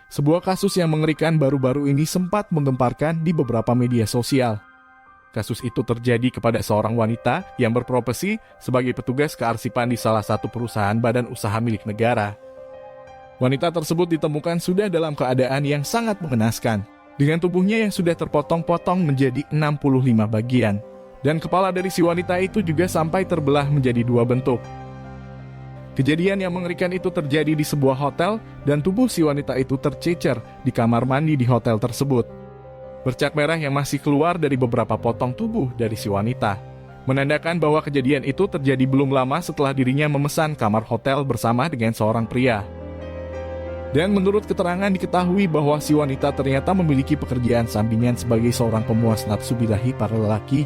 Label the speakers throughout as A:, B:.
A: Sebuah kasus yang mengerikan baru-baru ini sempat menggemparkan di beberapa media sosial. Kasus itu terjadi kepada seorang wanita yang berprofesi sebagai petugas kearsipan di salah satu perusahaan badan usaha milik negara. Wanita tersebut ditemukan sudah dalam keadaan yang sangat mengenaskan, dengan tubuhnya yang sudah terpotong-potong menjadi 65 bagian. Dan kepala dari si wanita itu juga sampai terbelah menjadi dua bentuk. Kejadian yang mengerikan itu terjadi di sebuah hotel dan tubuh si wanita itu tercecer di kamar mandi di hotel tersebut. Bercak merah yang masih keluar dari beberapa potong tubuh dari si wanita, menandakan bahwa kejadian itu terjadi belum lama setelah dirinya memesan kamar hotel bersama dengan seorang pria. Dan menurut keterangan diketahui bahwa si wanita ternyata memiliki pekerjaan sampingan sebagai seorang pemuas nafsu birahi para lelaki.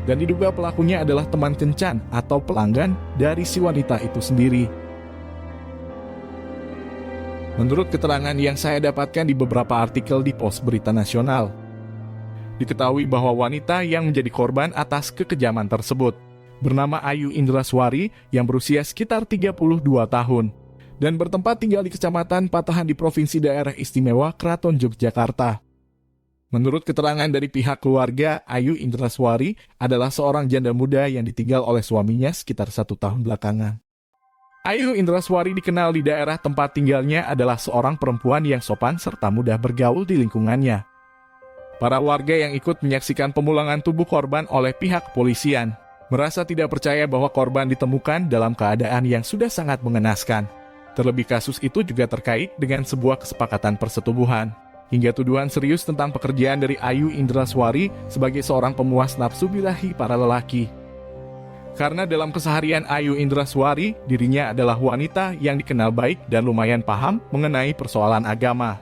A: Dan diduga pelakunya adalah teman kencan atau pelanggan dari si wanita itu sendiri. Menurut keterangan yang saya dapatkan di beberapa artikel di pos berita nasional, diketahui bahwa wanita yang menjadi korban atas kekejaman tersebut bernama Ayu Indraswari yang berusia sekitar 32 tahun dan bertempat tinggal di Kecamatan Patahan di Provinsi Daerah Istimewa Keraton Yogyakarta. Menurut keterangan dari pihak keluarga, Ayu Indraswari adalah seorang janda muda yang ditinggal oleh suaminya sekitar 1 tahun belakangan. Ayu Indraswari dikenal di daerah tempat tinggalnya adalah seorang perempuan yang sopan serta mudah bergaul di lingkungannya. Para warga yang ikut menyaksikan pemulangan tubuh korban oleh pihak kepolisian merasa tidak percaya bahwa korban ditemukan dalam keadaan yang sudah sangat mengenaskan. Terlebih kasus itu juga terkait dengan sebuah kesepakatan persetubuhan. Hingga tuduhan serius tentang pekerjaan dari Ayu Indraswari sebagai seorang pemuas nafsu birahi para lelaki. Karena dalam keseharian Ayu Indraswari, dirinya adalah wanita yang dikenal baik dan lumayan paham mengenai persoalan agama.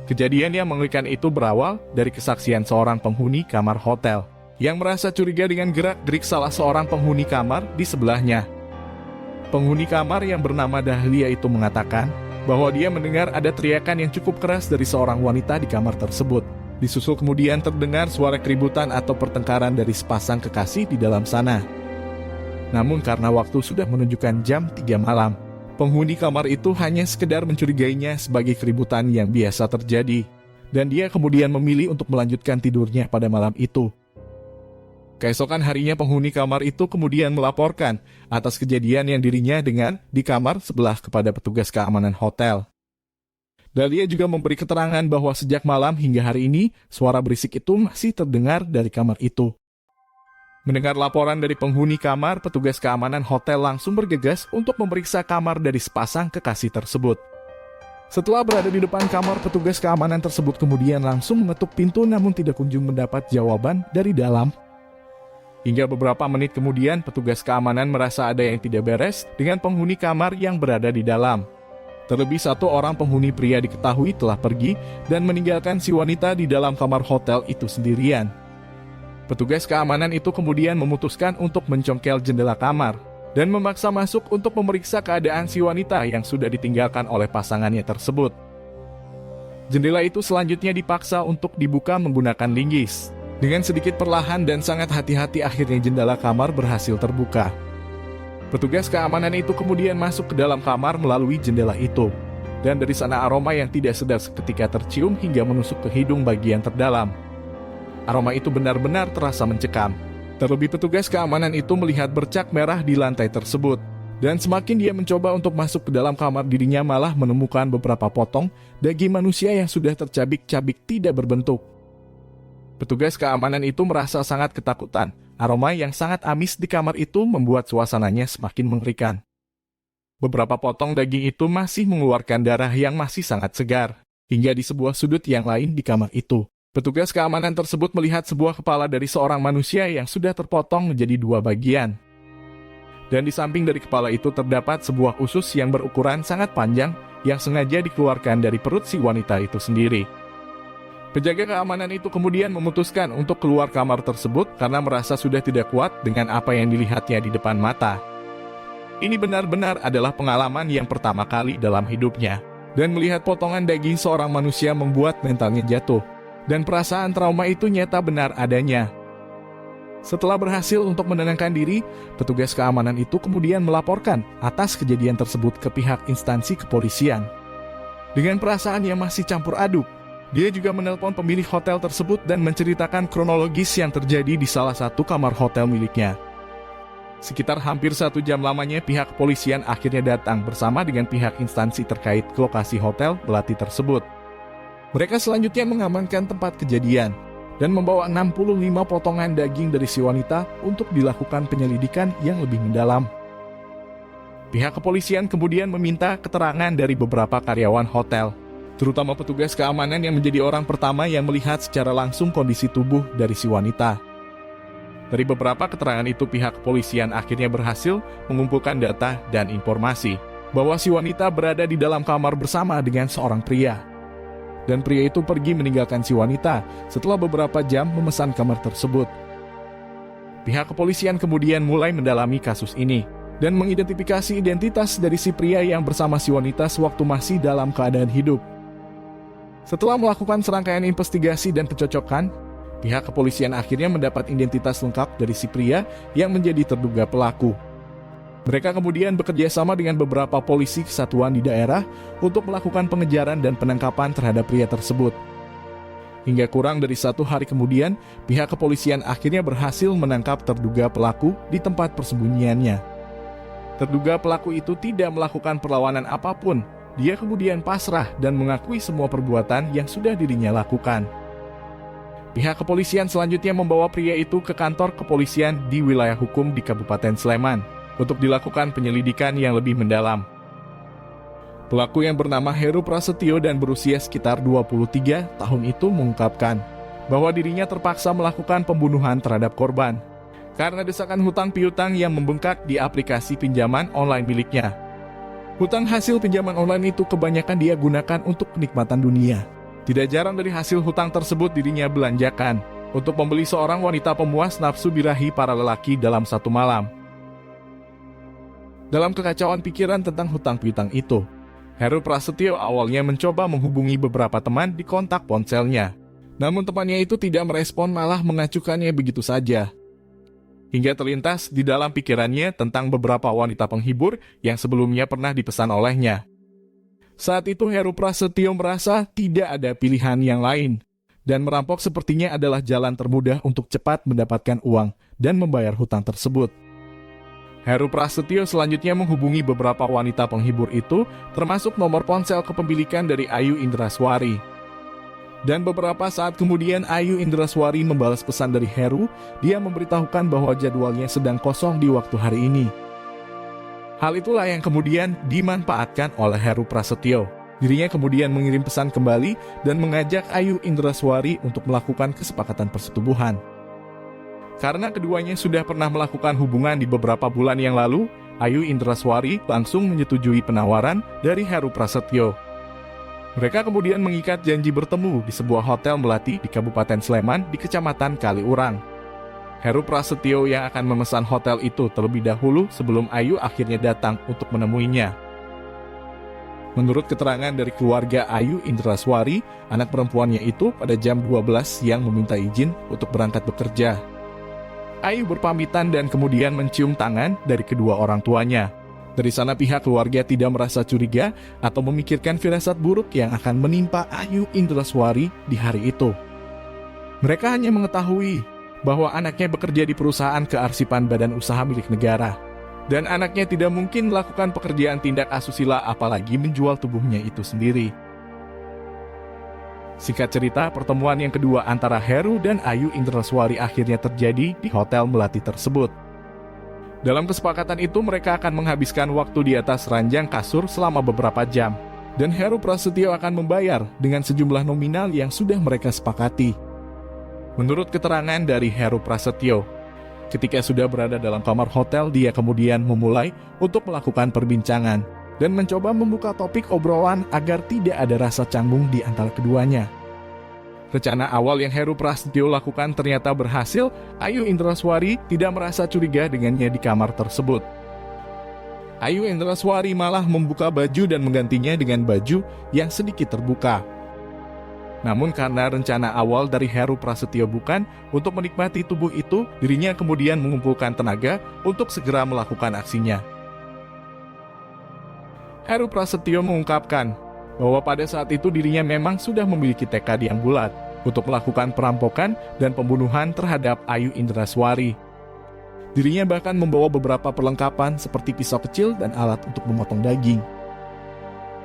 A: Kejadian yang mengerikan itu berawal dari kesaksian seorang penghuni kamar hotel yang merasa curiga dengan gerak-gerik salah seorang penghuni kamar di sebelahnya. Penghuni kamar yang bernama Dahlia itu mengatakan bahwa dia mendengar ada teriakan yang cukup keras dari seorang wanita di kamar tersebut. Disusul kemudian terdengar suara keributan atau pertengkaran dari sepasang kekasih di dalam sana. Namun karena waktu sudah menunjukkan jam 3 malam, penghuni kamar itu hanya sekedar mencurigainya sebagai keributan yang biasa terjadi. Dan dia kemudian memilih untuk melanjutkan tidurnya pada malam itu. Keesokan harinya penghuni kamar itu kemudian melaporkan atas kejadian yang dirinya dengar di kamar sebelah kepada petugas keamanan hotel. Dahlia juga memberi keterangan bahwa sejak malam hingga hari ini, suara berisik itu masih terdengar dari kamar itu. Mendengar laporan dari penghuni kamar, petugas keamanan hotel langsung bergegas untuk memeriksa kamar dari sepasang kekasih tersebut. Setelah berada di depan kamar, petugas keamanan tersebut kemudian langsung mengetuk pintu namun tidak kunjung mendapat jawaban dari dalam. Hingga beberapa menit kemudian, petugas keamanan merasa ada yang tidak beres dengan penghuni kamar yang berada di dalam. Terlebih satu orang penghuni pria diketahui telah pergi dan meninggalkan si wanita di dalam kamar hotel itu sendirian. Petugas keamanan itu kemudian memutuskan untuk mencongkel jendela kamar dan memaksa masuk untuk memeriksa keadaan si wanita yang sudah ditinggalkan oleh pasangannya tersebut. Jendela itu selanjutnya dipaksa untuk dibuka menggunakan linggis. Dengan sedikit perlahan dan sangat hati-hati akhirnya jendela kamar berhasil terbuka. Petugas keamanan itu kemudian masuk ke dalam kamar melalui jendela itu. Dan dari sana aroma yang tidak sedap seketika tercium hingga menusuk ke hidung bagian terdalam. Aroma itu benar-benar terasa mencekam. Terlebih petugas keamanan itu melihat bercak merah di lantai tersebut. Dan semakin dia mencoba untuk masuk ke dalam kamar, dirinya malah menemukan beberapa potong daging manusia yang sudah tercabik-cabik tidak berbentuk. Petugas keamanan itu merasa sangat ketakutan. Aroma yang sangat amis di kamar itu membuat suasananya semakin mengerikan. Beberapa potong daging itu masih mengeluarkan darah yang masih sangat segar. Hingga di sebuah sudut yang lain di kamar itu, petugas keamanan tersebut melihat sebuah kepala dari seorang manusia yang sudah terpotong menjadi 2 bagian. Dan di samping dari kepala itu terdapat sebuah usus yang berukuran sangat panjang yang sengaja dikeluarkan dari perut si wanita itu sendiri. Penjaga keamanan itu kemudian memutuskan untuk keluar kamar tersebut karena merasa sudah tidak kuat dengan apa yang dilihatnya di depan mata. Ini benar-benar adalah pengalaman yang pertama kali dalam hidupnya. Dan melihat potongan daging seorang manusia membuat mentalnya jatuh. Dan perasaan trauma itu nyata benar adanya. Setelah berhasil untuk menenangkan diri, petugas keamanan itu kemudian melaporkan atas kejadian tersebut ke pihak instansi kepolisian. Dengan perasaan yang masih campur aduk, dia juga menelpon pemilik hotel tersebut dan menceritakan kronologis yang terjadi di salah satu kamar hotel miliknya. Sekitar hampir 1 jam lamanya pihak kepolisian akhirnya datang bersama dengan pihak instansi terkait ke lokasi hotel melati tersebut. Mereka selanjutnya mengamankan tempat kejadian dan membawa 65 potongan daging dari si wanita untuk dilakukan penyelidikan yang lebih mendalam. Pihak kepolisian kemudian meminta keterangan dari beberapa karyawan hotel, terutama petugas keamanan yang menjadi orang pertama yang melihat secara langsung kondisi tubuh dari si wanita. Dari beberapa keterangan itu, pihak kepolisian akhirnya berhasil mengumpulkan data dan informasi bahwa si wanita berada di dalam kamar bersama dengan seorang pria. Dan pria itu pergi meninggalkan si wanita setelah beberapa jam memesan kamar tersebut. Pihak kepolisian kemudian mulai mendalami kasus ini dan mengidentifikasi identitas dari si pria yang bersama si wanita sewaktu masih dalam keadaan hidup. Setelah melakukan serangkaian investigasi dan pencocokan, pihak kepolisian akhirnya mendapat identitas lengkap dari si pria yang menjadi terduga pelaku. Mereka kemudian bekerja sama dengan beberapa polisi kesatuan di daerah untuk melakukan pengejaran dan penangkapan terhadap pria tersebut. Hingga kurang dari 1 hari kemudian, pihak kepolisian akhirnya berhasil menangkap terduga pelaku di tempat persembunyiannya. Terduga pelaku itu tidak melakukan perlawanan apapun. Dia kemudian pasrah dan mengakui semua perbuatan yang sudah dirinya lakukan. Pihak kepolisian selanjutnya membawa pria itu ke kantor kepolisian di wilayah hukum di Kabupaten Sleman untuk dilakukan penyelidikan yang lebih mendalam. Pelaku yang bernama Heru Prasetyo dan berusia sekitar 23 tahun itu mengungkapkan bahwa dirinya terpaksa melakukan pembunuhan terhadap korban karena desakan hutang piutang yang membengkak di aplikasi pinjaman online miliknya. Hutang hasil pinjaman online itu kebanyakan dia gunakan untuk kenikmatan dunia. Tidak jarang dari hasil hutang tersebut dirinya belanjakan untuk membeli seorang wanita pemuas nafsu birahi para lelaki dalam 1 malam. Dalam kekacauan pikiran tentang hutang piutang itu, Heru Prasetyo awalnya mencoba menghubungi beberapa teman di kontak ponselnya. Namun temannya itu tidak merespon, malah mengacukannya begitu saja. Hingga terlintas di dalam pikirannya tentang beberapa wanita penghibur yang sebelumnya pernah dipesan olehnya. Saat itu Heru Prasetyo merasa tidak ada pilihan yang lain, dan merampok sepertinya adalah jalan termudah untuk cepat mendapatkan uang dan membayar hutang tersebut. Heru Prasetyo selanjutnya menghubungi beberapa wanita penghibur itu, termasuk nomor ponsel kepemilikan dari Ayu Indraswari. Dan beberapa saat kemudian Ayu Indraswari membalas pesan dari Heru. Dia memberitahukan bahwa jadwalnya sedang kosong di waktu hari ini. Hal itulah yang kemudian dimanfaatkan oleh Heru Prasetyo. Dirinya kemudian mengirim pesan kembali dan mengajak Ayu Indraswari untuk melakukan kesepakatan persetubuhan. Karena keduanya sudah pernah melakukan hubungan di beberapa bulan yang lalu, Ayu Indraswari langsung menyetujui penawaran dari Heru Prasetyo. Mereka kemudian mengikat janji bertemu di sebuah hotel melati di Kabupaten Sleman di Kecamatan Kaliurang. Heru Prasetyo yang akan memesan hotel itu terlebih dahulu sebelum Ayu akhirnya datang untuk menemuinya. Menurut keterangan dari keluarga Ayu Indraswari, anak perempuannya itu pada jam 12 siang meminta izin untuk berangkat bekerja. Ayu berpamitan dan kemudian mencium tangan dari kedua orang tuanya. Dari sana pihak keluarga tidak merasa curiga atau memikirkan firasat buruk yang akan menimpa Ayu Indraswari di hari itu. Mereka hanya mengetahui bahwa anaknya bekerja di perusahaan kearsipan badan usaha milik negara. Dan anaknya tidak mungkin melakukan pekerjaan tindak asusila apalagi menjual tubuhnya itu sendiri. Singkat cerita, pertemuan yang kedua antara Heru dan Ayu Indraswari akhirnya terjadi di hotel melati tersebut. Dalam kesepakatan itu mereka akan menghabiskan waktu di atas ranjang kasur selama beberapa jam. Dan Heru Prasetyo akan membayar dengan sejumlah nominal yang sudah mereka sepakati. Menurut keterangan dari Heru Prasetyo, ketika sudah berada dalam kamar hotel, dia kemudian memulai untuk melakukan perbincangan dan mencoba membuka topik obrolan agar tidak ada rasa canggung di antara keduanya. Rencana awal yang Heru Prasetyo lakukan ternyata berhasil. Ayu Indraswari tidak merasa curiga dengannya di kamar tersebut. Ayu Indraswari malah membuka baju dan menggantinya dengan baju yang sedikit terbuka. Namun karena rencana awal dari Heru Prasetyo bukan untuk menikmati tubuh itu, dirinya kemudian mengumpulkan tenaga untuk segera melakukan aksinya. Heru Prasetyo mengungkapkan bahwa pada saat itu dirinya memang sudah memiliki tekad yang bulat untuk melakukan perampokan dan pembunuhan terhadap Ayu Indraswari. Dirinya bahkan membawa beberapa perlengkapan seperti pisau kecil dan alat untuk memotong daging.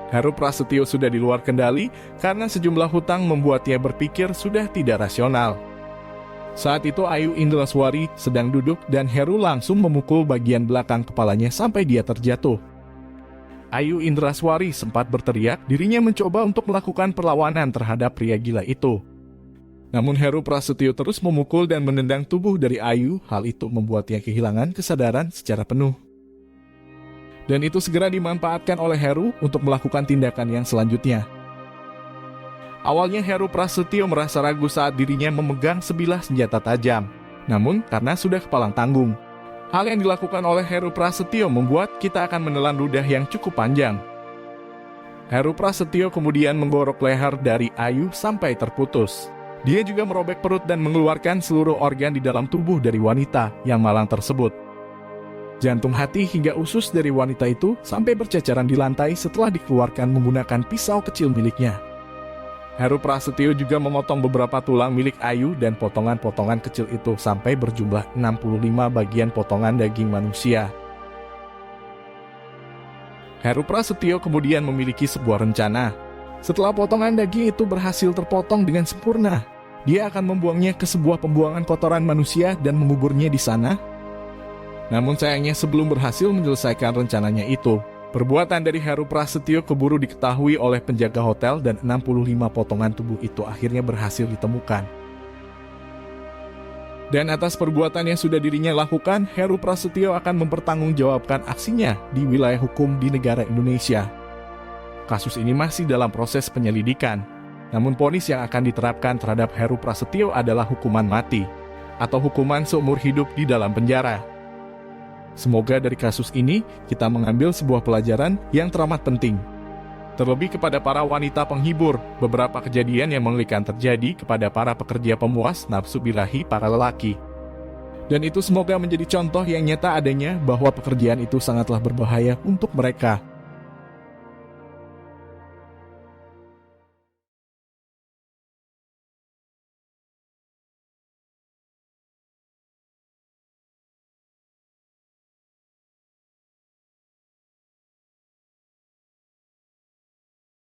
A: Heru Prasetyo sudah di luar kendali karena sejumlah hutang membuatnya berpikir sudah tidak rasional. Saat itu Ayu Indraswari sedang duduk dan Heru langsung memukul bagian belakang kepalanya sampai dia terjatuh. Ayu Indraswari sempat berteriak dirinya mencoba untuk melakukan perlawanan terhadap pria gila itu. Namun Heru Prasetyo terus memukul dan menendang tubuh dari Ayu, hal itu membuatnya kehilangan kesadaran secara penuh. Dan itu segera dimanfaatkan oleh Heru untuk melakukan tindakan yang selanjutnya. Awalnya Heru Prasetyo merasa ragu saat dirinya memegang sebilah senjata tajam. Namun karena sudah kepalang tanggung, hal yang dilakukan oleh Heru Prasetyo membuat kita akan menelan ludah yang cukup panjang. Heru Prasetyo kemudian menggorok leher dari Ayu sampai terputus. Dia juga merobek perut dan mengeluarkan seluruh organ di dalam tubuh dari wanita yang malang tersebut. Jantung, hati, hingga usus dari wanita itu sampai berceceran di lantai setelah dikeluarkan menggunakan pisau kecil miliknya. Heru Prasetyo juga memotong beberapa tulang milik Ayu dan potongan-potongan kecil itu sampai berjumlah 65 bagian potongan daging manusia. Heru Prasetyo kemudian memiliki sebuah rencana. Setelah potongan daging itu berhasil terpotong dengan sempurna, dia akan membuangnya ke sebuah pembuangan kotoran manusia dan menguburnya di sana. Namun sayangnya sebelum berhasil menyelesaikan rencananya itu, perbuatan dari Heru Prasetyo keburu diketahui oleh penjaga hotel dan 65 potongan tubuh itu akhirnya berhasil ditemukan. Dan atas perbuatan yang sudah dirinya lakukan, Heru Prasetyo akan mempertanggungjawabkan aksinya di wilayah hukum di negara Indonesia. Kasus ini masih dalam proses penyelidikan, namun vonis yang akan diterapkan terhadap Heru Prasetyo adalah hukuman mati atau hukuman seumur hidup di dalam penjara. Semoga dari kasus ini kita mengambil sebuah pelajaran yang teramat penting. Terlebih kepada para wanita penghibur, beberapa kejadian yang mengerikan terjadi kepada para pekerja pemuas nafsu birahi para lelaki. Dan itu semoga menjadi contoh yang nyata adanya bahwa pekerjaan itu sangatlah berbahaya untuk mereka.